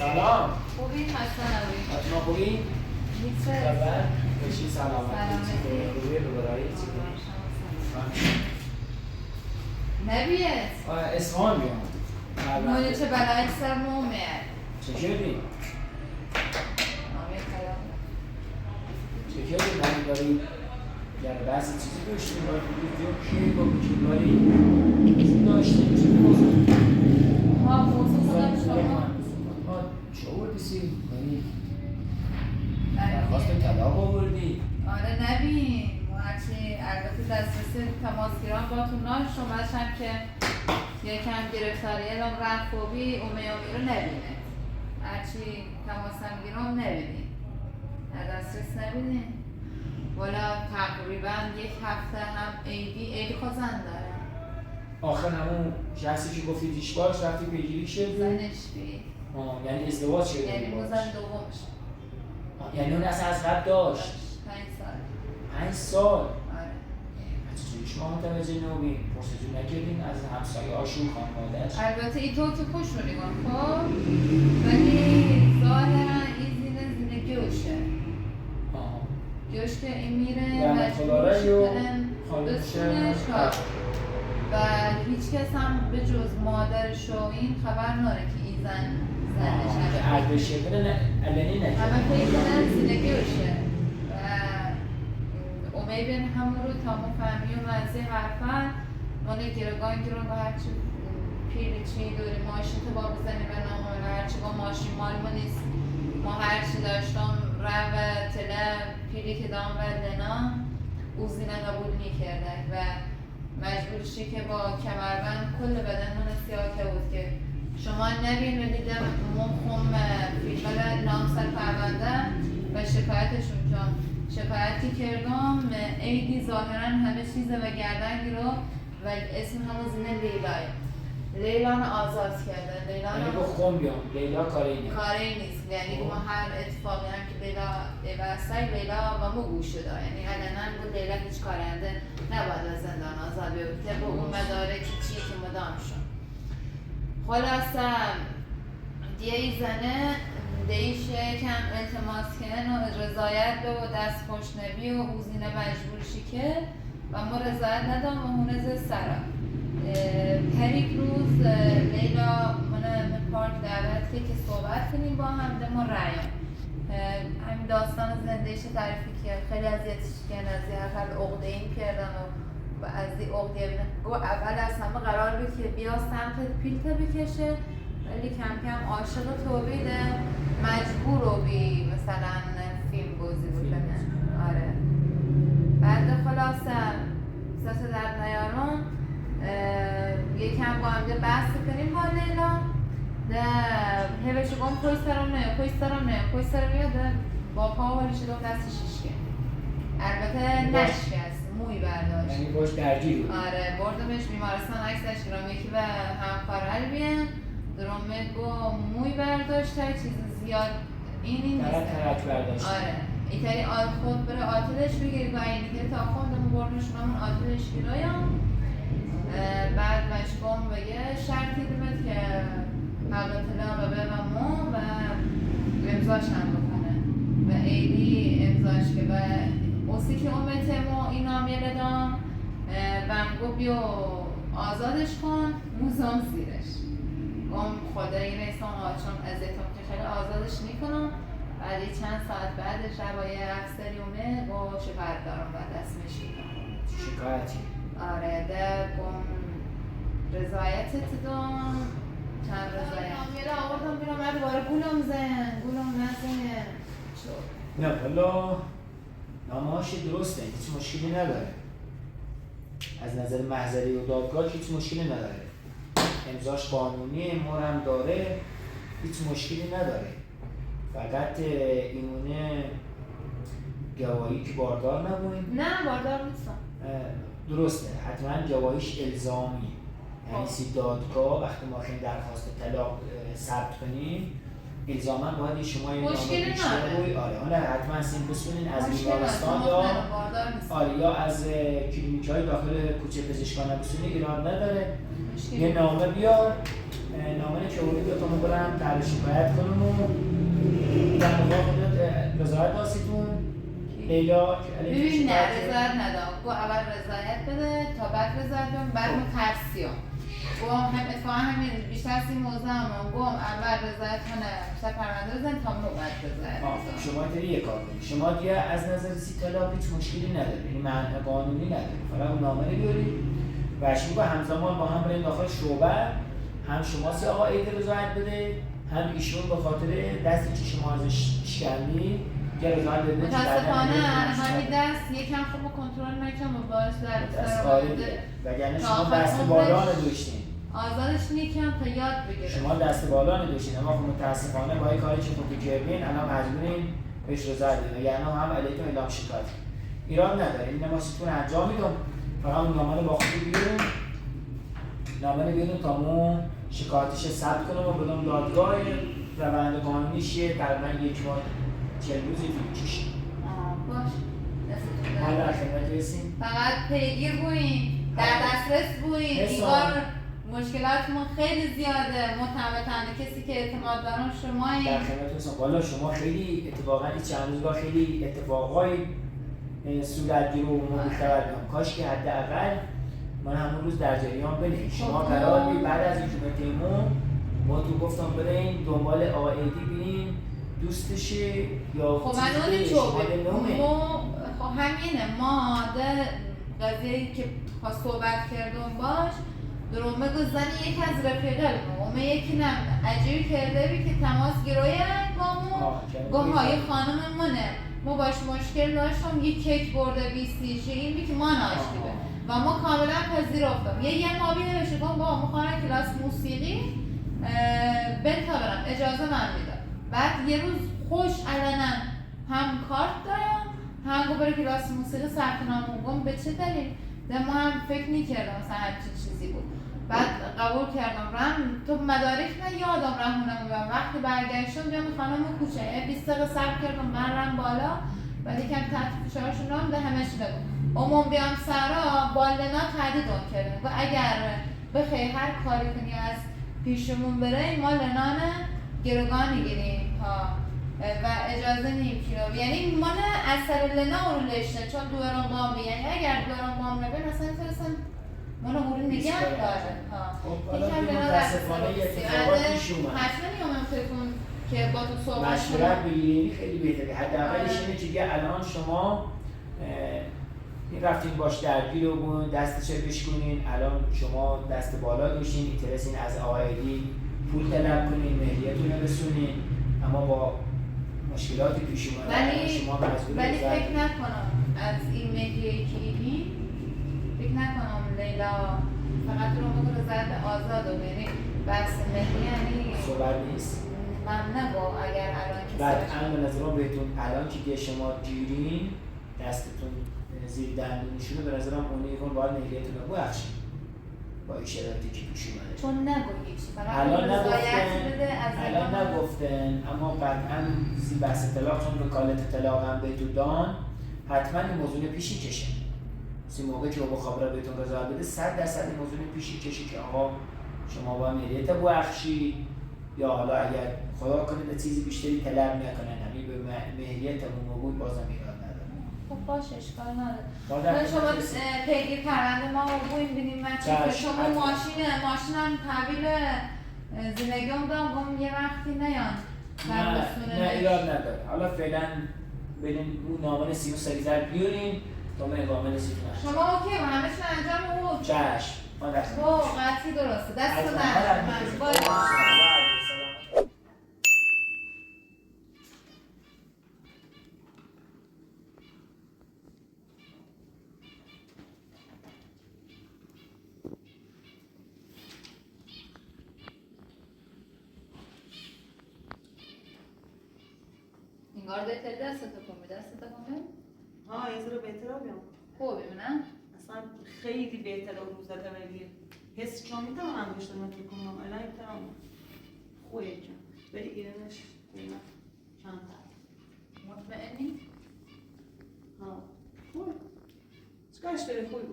سلام. خوبی؟ خسته نباشی. فاطمه خوبی؟ نیست. خبر؟ باشی سلامتی. سلامتی. رو برای چی نبیت. اصفهان بیام. مونه چه بلایی سر مومد. چه کردی؟ چه کردی؟ من داری یعنی بعضی چیزی داشتیم باید بگید کی با بکیداری چی داشتیم چی موضوع؟ ها موضوع خودم شما چه آوردی سی؟ درخواست طلاق آوردی؟ آره نبین هرچی البته دسترسی تماسگیران با تو ناش شماشم که یکم گرفتاری اعلام رفت اومی رو نبینه هرچی تماسم گیرم نبینی در دسترس نبینی والا تقریبا یک هفته هم عیدی خوزن داره آخر همون شخصی که گفتی دیش باش رفتی پیگیری شد؟ زنش بی یعنی ازدواج شده یعنی باش؟ زن دومش یعنی اون اصلا از قبل داشت؟ 5 سال؟ آره چجوری شما متوجه نبودین؟ پرسجو نکردین از همسایه هاشون خانوادهش؟ البته ای تو که خوش رو نگاه خب ولی ظاهرا این زینه گوشه گوش که این میره مجبورش کنن بسونش و هیچ کس هم به جز مادرش و این خبر ناره که این زنش که عربشه کنه علنی نکنه همه فکر کنن زینه گوشه و امیبین همون رو تا مفهمی و مزی حرفن مانه گرگان با هرچی پیری چی دوری ماشین تو با بزنی و نامه هرچی با ماشین مال ما نیست ما هرچی داشتم رو تله پیری که دام و لنا او زینه قبول میکرده و مجبورشی که با کمربند کل بدن من سیاه که بود که شما نبین و دیدم مخم فیلمال نام سر پرونده و شکایتشون چون شکایتی کردم عیدی ظاهرا همه چیزه و گردن گیرو و اسم همون زینه لیلان آزاد کردن یعنی با خون بیام لیلا کاری نیست یعنی ما هر اتفاقی هم که لیلا ایوستای لیلا و مو گوش شده یعنی علنا بود لیلا هیچ کارنده نباید از زندان آزاد بیفته با اون مدارکی چی که مدام شد خلاصه دیه زنه دیش کم التماس کنن و رضایت به و دست خوشنبی و اوزینه مجبورشی که و ما رضایت ندام و هونه سرا هر روز لیلا من پارک دعوت که صحبت کنیم با هم ده ما رأیم همین داستان زندهش تعریفی کرد خیلی اذیتش کردن از یه حال عقده این کردن و از این عقده بینن گو اول از همه قرار بود که بیا سمت پیلته بکشه ولی کم کم عاشق توبیده مجبور رو بی مثلا فیلم بازی بکنه آره بعد خلاصه سه در نیارون یکم با هم بحث کنیم با لیلا ده هیوش گم پوی سرم نه با پا هالی شده و دستش شکن البته نشکست موی برداشت یعنی باش درگیر بود آره بردمش بیمارستان عکسش گرام یکی به همکار علبیه درامه با موی برداشت تا چیز زیاد این نیست ترک برداشت آره ایتری خود بره آتلش بگیری و اینی که تا خوندم بردمش همون آتلش گیرایم بعد مشبام به یه شرطی بیمد که حقیقت لاغبه و مو و امضاش هم بکنه و ایدی امضاش که و اوسی که امته مو این نامیه دام بمگو بیو آزادش کن موزام زیرش گم خدا این ایستان آچون ازیتون که خیلی آزادش میکنم بعد چند ساعت بعدش روایه افسری اومه با شکایت دارم و دست میشیدم شکایتی آره ده گم رضایتت دام چند رضایت میره آوردم بیرم بعد باره گولم نزن نه والا نامه‌هاش درسته هیچ مشکلی نداره از نظر محضری و دادگاه هیچ مشکلی نداره امضاش قانونیه مورم داره هیچ مشکلی نداره فقط اینونه گواهی که باردار نبودیم نه باردار نیستم درسته حتما گواهیش الزامیه یعنی دادگاه وقتی ما خیلی درخواست طلاق ثبت کنیم الزاما باید شما این مشکلی نداره آره حالا حتما سیم بسونین از بیمارستان یا آره یا از کلینیک‌های داخل کوچه پزشکانه بسونین ایراد نداره یه نامه بیار نامه که اونی دوتامون برم تحویل شکایت کنم و در مقابل خودت رضایت واسیتون لیلا که علیه ببین نه شکایت رضایت ندام گو اول رضایت بده تا بعد رضایت بدم بعد ما ترسیم گو هم اتفاقا همین بیشتر از این موضوع هم گو اول رضایت کنه بیشتر پرونده بزن تا ما بعد رضایت بزن شما دیگه یه کار کنید شما دیگه از نظر سیتلا هیچ مشکلی نداره یعنی معنی قانونی نداره فقط اون نامه رو بیارید و شما همزمان با هم برید داخل شعبه هم شما سی آقا عید رضایت بده هم ایشون به خاطر دستی که شما ازش کردی یه رضایت بده متاسفانه همین دست یکم خوب کنترل نکنم و باعث در سر وگرنه شما دست بالا نداشتین آزادش یکم تا یاد بگیره شما دست بالا نداشتین اما خب متاسفانه با این کاری که خودتون کردین الان مجبورین بهش رضایت بدین وگرنه هم علیتون اعلام شکایت ایراد نداره این نماسیتون انجام میدم فقط اون نامه رو با خودی بیارون نامه رو بیارون تا مو شکایتش ثبت کنم و بدم دادگاه روند قانونیش تقریبا 1 ماه 40 روزی طول کشه باش ما در خدمت هستیم فقط پیگیر بوین در دسترس بوین اینگار مشکلاتمون خیلی زیاده متهمتنه کسی که اعتماد دارم شمایین در خدمت هستم والا شما خیلی اتفاقا این چند روزگاه خیلی اتفاقای صورت گیرو و ما بیخبر بیام کاش که حداقل من همون روز در جریان بنیم شما قرار بعد از این جمعه ما تو گفتم بریم دنبال آیدی بینیم دوستشه یا خب من اون چوبه خب همینه ما ده قضیه‌ای که خواست صحبت کردم باش درومه گذاری یک از رفیقل اومه یکی نم عجیبی کرده بی که تماس گیروی گامو گاهای خانم منه ما باش مشکل داشتم یک کیک برده 20 این بی که ما ناشتیبه و ما کاملا پذیرفتم یه مابی نوشته با ما خانه کلاس موسیقی بنتا برم اجازه من میدم بعد یه روز خوش علنا هم کارت دارم هم گو بره کلاس موسیقی ثبت نام به چه دلیل ما هم فکر میکردم مثلا همچین چیزی بود بعد قبول کردم رم تو مدارک من یادم رمونم و وقتی برگشتم جام خانم کوچه 20 دقیقه صبر کردم من رم بالا بعد یکم تحت فشارشون رم ده همش بگم عموم بیام سرا بالنا تهدیدم کردم و اگر بخوای هر کاری کنی از پیشمون بره ما لنان گروگان میگیریم تا و اجازه نیم کیلو یعنی ما نه اثر لنا اون لشته چون دوران بام یعنی اگر دوران بام نبین اصلا فرستن ما رو مورد نگه داره یکم لنا متاسفانه یه اتفاقات پیش اومد حتما نیومم فکر کن که با تو صحبت مشورت بگیرینی خیلی بهتره حداقلش اینه که دیگه الان شما این رفتین باش درگیر رو بون دستش بشکنین الان شما دست بالا داشتین اینترسین از آیدی پول طلب کنین مهریتون رو بسونین اما با مشکلاتی پیش اومده شما مجبور ولی فکر نکنم از این مهریه‌ای که اینی فکر نکنم لیلا فقط رو مگه رضایت آزاد و یعنی بحث مهریه یعنی صحبت نیست من نگو اگر الان کسی بعد به نظرم بهتون الان که شما گیرین دستتون زیر دندونشونه به نظرم اونی کن باید مهریتون رو بخشین با این شرایطی که پیش اومده چون نگو هیچ الان نگفتن اما قطعا زی بحث طلاق چون وکالت طلاق هم بهتون دان حتما این موضوع پیشی کشه سی موقع که با خبر بهتون رضایت بده 100% این موضوع پیشی کشه که آقا شما با مهریت بخشی یا حالا اگر خدا کنه چیزی بیشتری طلب نکنن همین به مهریتمون موجود بازم ایراد نداره خب باشه اشکال نداره شما پیگیر پرونده ما رو ببینیم من چه شما ماشینم تحویل زندگیام دارم یه وقتی نیان نه ایراد نداره حالا فعلا بریم اون نامه 33 بیاریم تا من اقامه رسید شما اوکی و همه چون انجام او چشم ما دست قطعی درسته دست من باید انگار بهتر دستتو کن ها یه ذره بهتر بیام خوبه نه؟ اصلا خیلی بهتر اون روز زده ولی حس چون میتونم انگشتم رو کنم الان میتونم خوبه جان ولی ایرانش قیمت چند تا مطمئنی؟ ها خوبه چکارش داره خوبه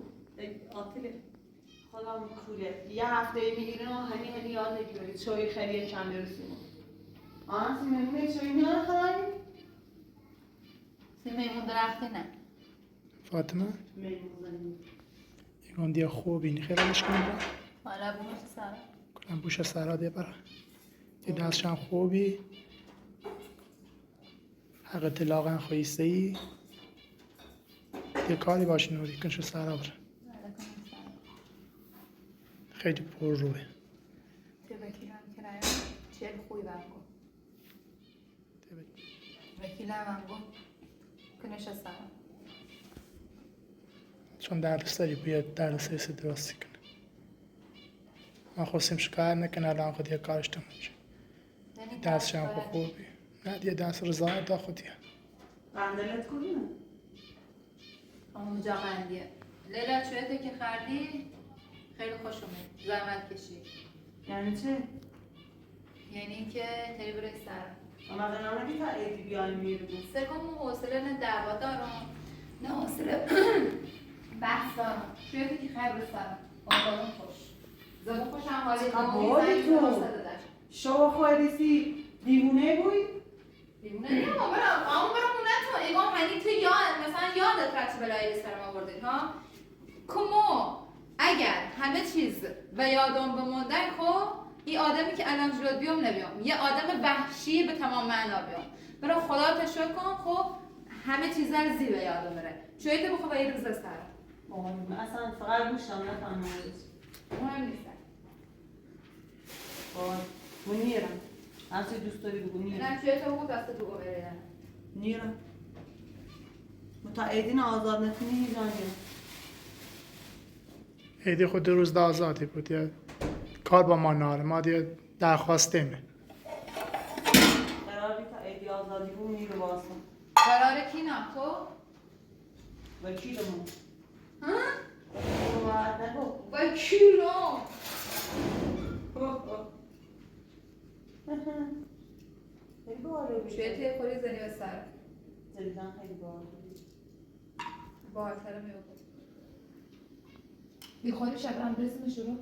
آتیله خودم کوره یه هفته میگیرم هنی یاد نگیری چای خیلی کم برسیم سیمه چای نه خواهی؟ میمون درختی نه فاطمه میمون زنی یکان دیا خوبی خیلی مشکل میکنم حالا بوش سر کنم بوش سرا دیا برا دی دستشان خوبی حق طلاقا خویسته ای دی کاری باش نوری کنشو سرا برا خیلی پر روه که بکیرم کرایه چه خوبی برگو وکیلم هم گفت کنش سر چون دردسری بیاد دردسری درستی کنه ما خواستیم شکایت نکنه الان خود یه کارش تموم شد دستشان خوبی نه دیگه دست رضایت دا خودیه قندلت کنه اونجا قندیه لیلا چویته که خردی خیلی خوش اومد زحمت کشید یعنی چه؟ یعنی اینکه تری برای سر اما قرار نگی تا ایدی بیایم میرون سکم حوصله نه دعوا دارم نه حوصله بحث دارم چویته که خیر به سر آدم خوش زبون خوشم حالی بابی تو شما خواهدیسی دیوونه بوی؟ دیوونه نه برم خونه تو اگام هنی تو یاد مثلا یادت رفت بلایی سر ما بردید ها کمو اگر همه چیز و یادم بموندن خب این آدمی که الان جلوت بیام نبیام یه آدم وحشی به تمام معنا بیام برای خدا تشکر کن خب همه چیز رو زیر یادم بره چویت بخواه یه روز سر اصلا فقط گوشتم نفهمم مهم نیست نیرم همچه دوست داری بگو نیرم نه چویت بگو دست تو بره نیرم متعیدین آزاد نتونی هیزانیم ایدی خود 2 روز آزادی بود یه کار با ما ناره ما دیگه درخواستیمه قرار بیتا ایدی آزادی بود میره باسم قراره کی نه تو؟ وکیلمون ها؟ باید نگو وکیلم خیلی باحاله بود چویت خوری زنی به سر زلیدن خیلی باحاله بود باحال‌تره میگم میخوری شبرم برسیمش رو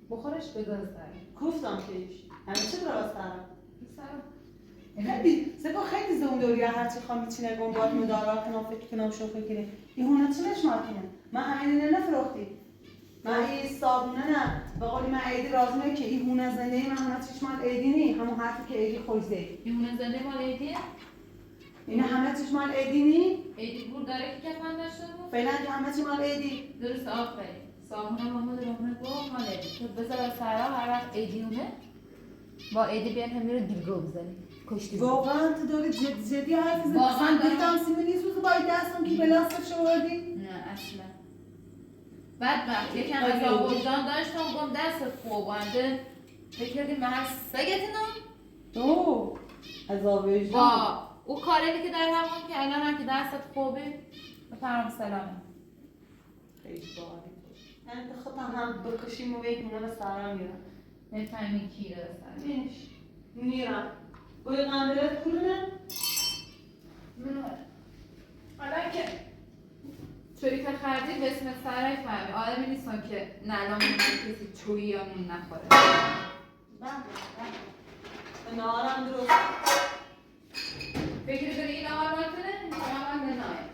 بخورش بذار سر کوفتم کهش همیشه برای سرم سر خیلی سگاه خیلی زون دوری هرچی خواهم چی نگم باید مدارا کنم فکر کنم شوخی کنه این هونه چه نشمار کنه من همین نفروختی من این صابونه نه به قولی من ایدی رازمه که این هونه زنده من همه چیش مال ایدی نی همون حرفی که ایدی خوزده این زنده مال ایدیه؟ این همه چیش مال ایدی نی ایدی بور داره که کفن داشته بود؟ فعلا که همه چی مال ایدی درست آفرین سامونه محمد رحمه گفت مال ایدی تو بذار سرا هر وقت ایدیونه با ایدی بیان همین رو دیلگو بزنی کشتی واقعا تو داری جدی حرف زدی واقعا اصلا دارم. دیدم سیمه نیست روز باید دستم که بلاستش آوردی نه اصلا بعد وقت یکم از وجدان داشتم گم دست خوبنده فکر کردیم محل سگتونم اوه عذاب وجدان با او کاری که در همون که الان هم که دستت خوبه بفرم سلامه خیلی باحاله یعنی تو خودم هم بکشیم و بگیم من سرم میرم نفهمی کی رسن اینش میرم بوی قندلت کلونه حالا که چوری که خردی به اسم سرای فهمی آدمی نیستم که نلام کسی چویی یا نون نخوره به نهارم درست فکری داری این آقا رو کنه؟ این آقا من ننایه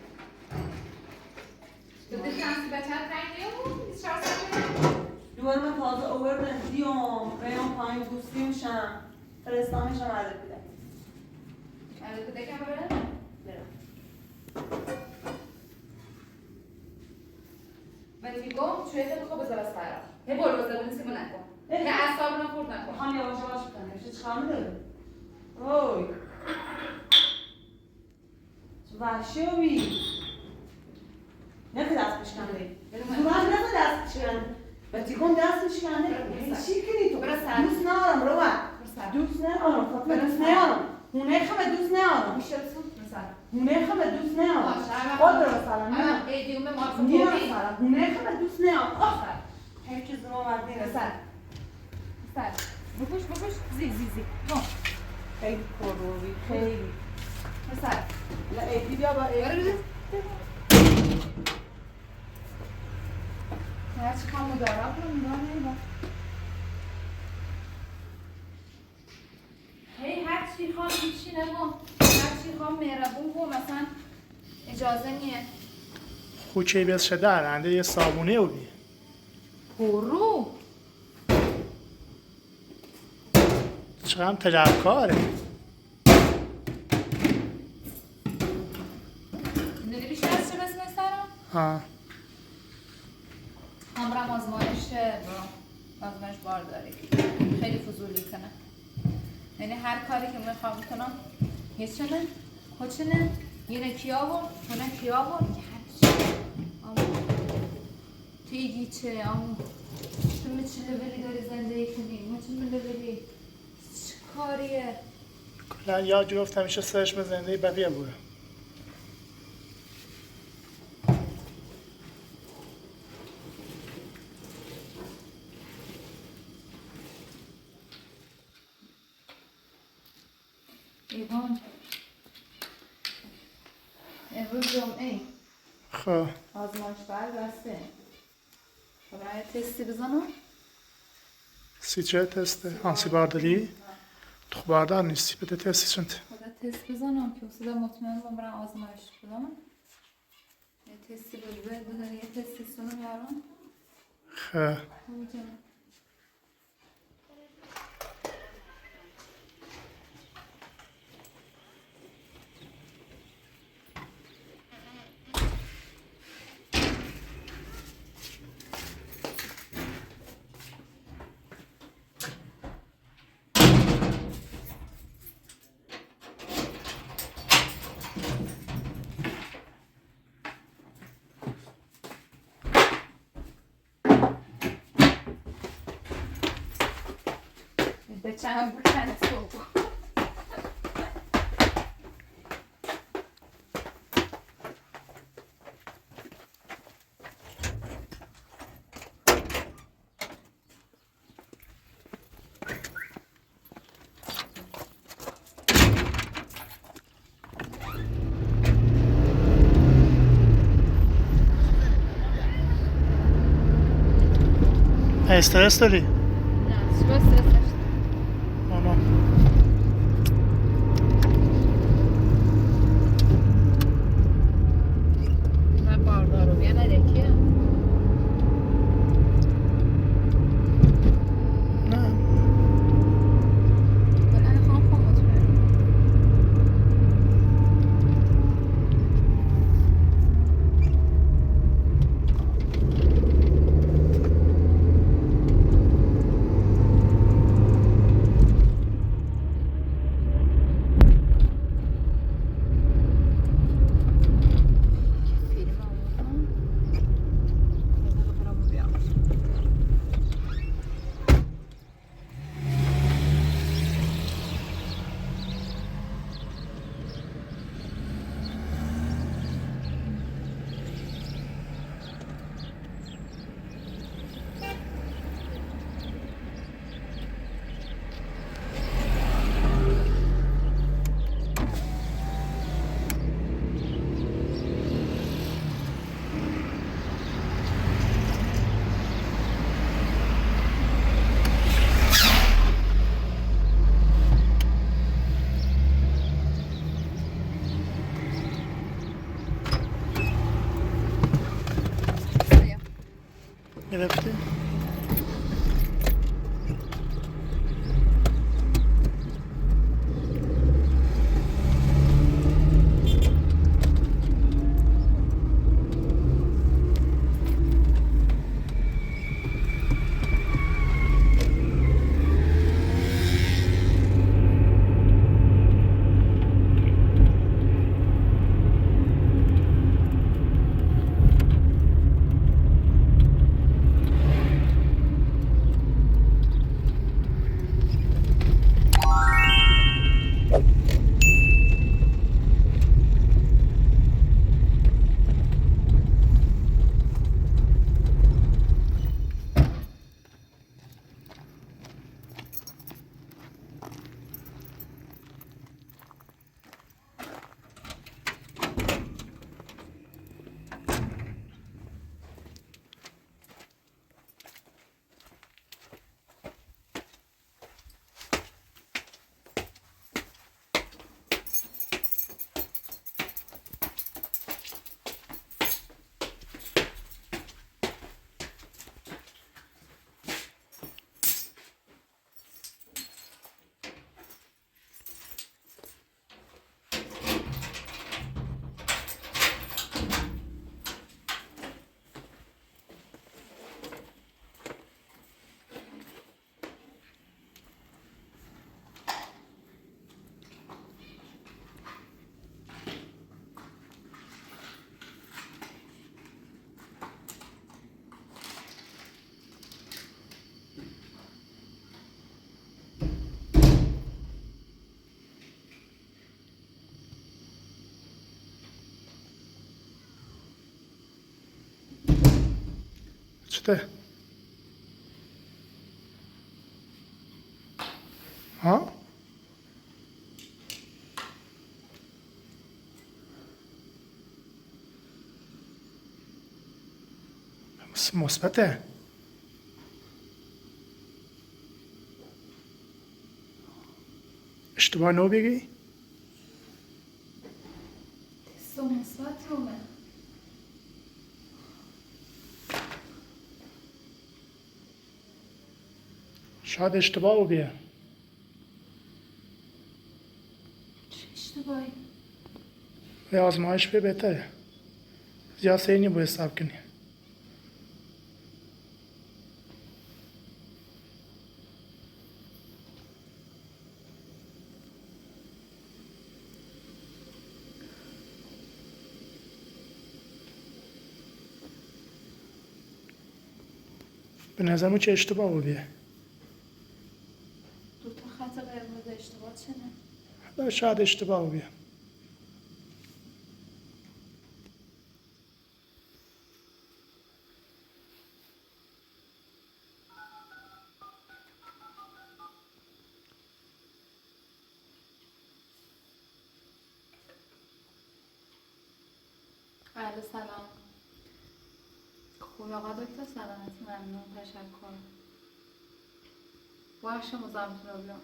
داده کنسی بچه رنگی بود؟ 24 ساله؟ دوباره من تازه اوورد دیوم ریان پایین گوستی میشم فرستانشم عدد بوده عدد بوده که بره؟ برم ولی میگم چویه تو بخواه بذار از فرا هی برو بذار بنیسیمو نکن هی اصابونو خورد نکن میخوام یواش یواش بکنم چه چخواهی داره؟ اوی چه وحشی رو بی نفه دست بشکنده زورم نفه دست بشکنده و تیکون دست بشکنده چی کنی تو؟ دوست نارم رو دوست نارم فاطمه دوست نارم هونه خمه دوست نارم میشه بسون مثلا هونه خمه دوست نارم باشه خود برو سلام الان ایدیوم ما نیرم خوبی سلام هونه خمه دوست نارم آخر هر که زمان وردی سر سر بپوش زی خیلی پروری خیلی سر لا ایدی بیا با ایدی هرچی کامو دارم رو میدانه هی هرچی خوام هیچی نگم هرچی خوام مهربون بود مثلا اجازه نیه خوچه بیز شده رنده یه صابونه او بی برو چقدر تجربکاره نداری بیشتر از چه بسمه سرم؟ ها همرم آزمایش آزمایش بار داری خیلی فضولی کنه یعنی هر کاری که میخوام کنم هیچونه خوچونه یه کیا بود اونه کیا بود که هرچی تیگی چه تو چه لبلی داری زندگی کنی ما چه لبلی چه کاریه کلا یاد گرفت همیشه سرش به زندگی بقیه بوده ایوان امروز جمعه خب آزمایش بر بسته برای تستی بزنم سی چه تسته؟ آنسی بارداری؟ تو باردار نیستی بده تستی چند خدا تست بزنم که اصلا مطمئن باشم برای آزمایش بدم یه تستی بزنم یه تستی سونو بیارم خب میتونم به چند بکنه صبح استرس داری؟ نه شو استرس داشتم ماما من باردارم یا ندکیه نه بلند خواهم خواهم مطمئن چطور؟ ها؟ مثبته. اشتباه نو بگی؟ تست مثبت اومد. شاید اشتباه بیه. چه اشتباهی؟ به آزمایش به بهتره. زیاد سینی باید حساب کنی. به نظرمو چه اشتباه بیه. دو تا خط قرمز اشتباه چنه؟ شاید اشتباه بیه. بله سلام. خوب آقا دکتر سلامت ممنون تشکر. باشه مزاحمتون رو بیام.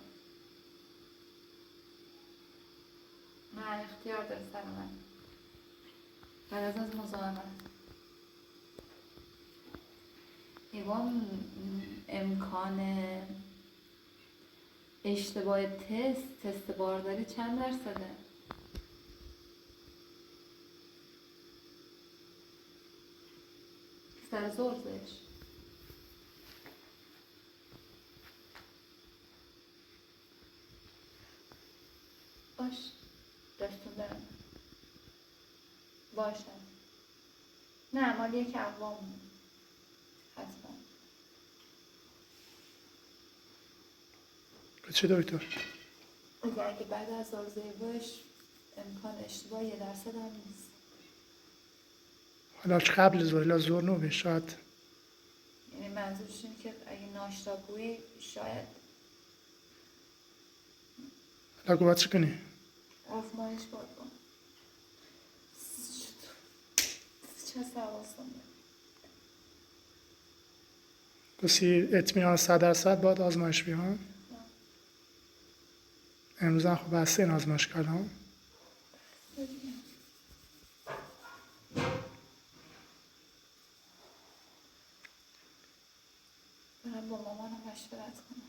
نه اختیار داره سلامت. بعد از مزاحمت. ایوان امکان اشتباه تست بارداری چند درصده؟ سر زور زش باش داشتون دارم باشه نه مال یک اقوام حتما. چه دکتر؟ اگه بعد از آزمایش امکان اشتباه 1% هم نیست. حالا قبل زور زور نو بیه شاید. یعنی منظورش اینه که اگه ناشتاگویی شاید حالا باید چی کنی؟ آزمایش باید با چه سواسم کسی اطمینان 100% باید آزمایش بیان. امروز هم خب بسته این آزمایش کردم. برم با مامانم مشورت کنم.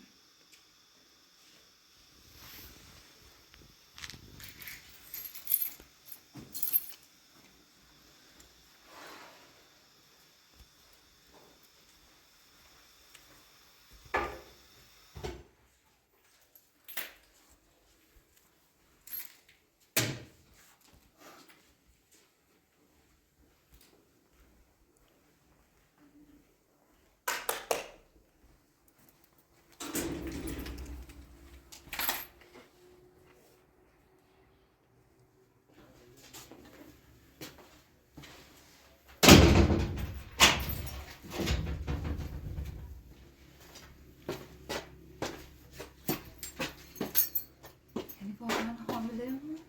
یعنی واقعا حامله بود؟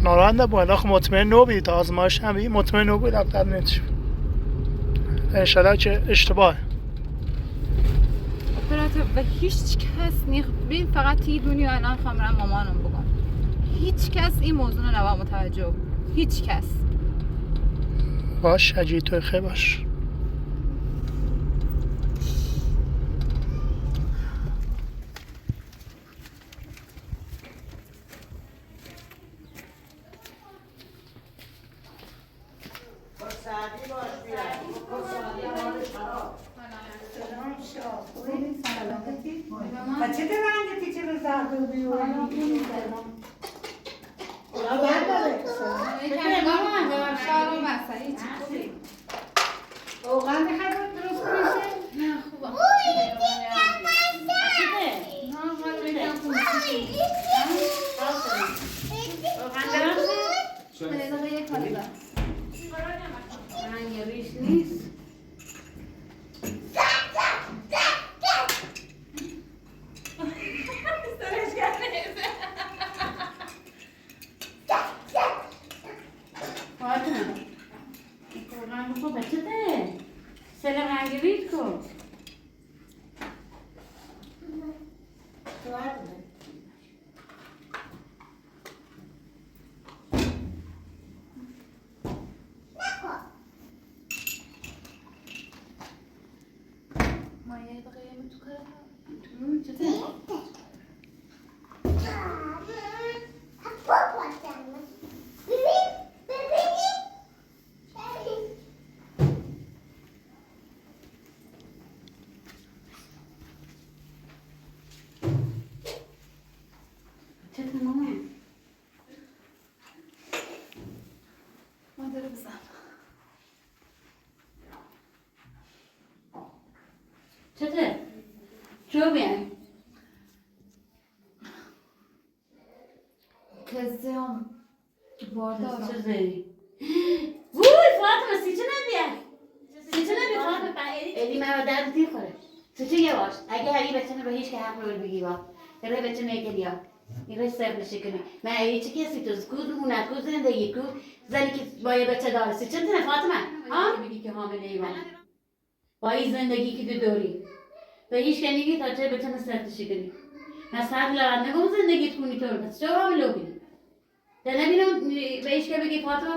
ناراحت نباید آخه مطمئن نو بید آزمایش هم بید مطمئن نو بید ابتر نتیش انشالله که اشتباه دخترات و هیچ کس ببین فقط تی دنیا الان خواهم مامانم بگم هیچ کس این موضوع رو نباید متوجه بود. هیچ کس. باش شجی توی خیلی باش. بچه تو رنگتی چه رو زرد بیوانی شارم بسته هیچی اوغان میخواد درست کنیشه؟ نه خوبه رنگ ریش نیست مایه دقیقه تو کارم چطور؟ مادر بزن چطور؟ چو بیان؟ کزیم باردار چطوری؟ وای فاطمه سی چه نبیه؟ سی چه نبیه فاطمه ایدی من درد دی خوره سی چه یواش اگه هری بچه به هیچ که حق رو بگی با یه بچه میگه این رو سر نشه کنی من ایدی چه کسی توز کود مونت کود زندگی کود زنی که با یه بچه داره سی چه تنه فاطمه؟ ها؟ بگی که حامله ایوان با این زندگی که داری به هیچ که نگی تا چه بچه سر نشه کنی من سر لرد نگم زندگیت کنی طور بس چه حامله بگی ده نبینم به هیچ که بگی فاطمه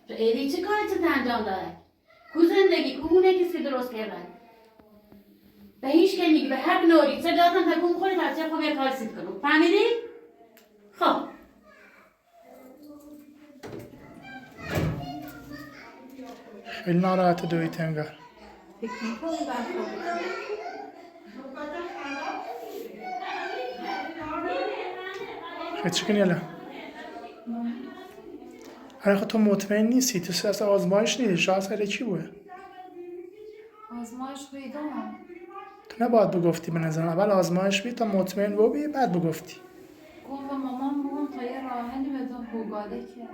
با ایدی چه کاری چه انجام داره کو زندگی کو اونه کسی درست کردن به هیچ که نگی به هر نوری چه دادن تکون خوری تا چه خوب یه کار سید کنم فهمیدی؟ خب خیلی ناراحت دویت انگار. خیلی چی کنی الان؟ خب تو مطمئن نیستی تو اصلا آزمایش نیدی شاید سر چی بوده؟ آزمایش بیدم تو نباید بگفتی به نظرم اول آزمایش بید تا مطمئن ببی بعد بگفتی گفت به مامان بگم تا یه راه حلی بدم بگاده که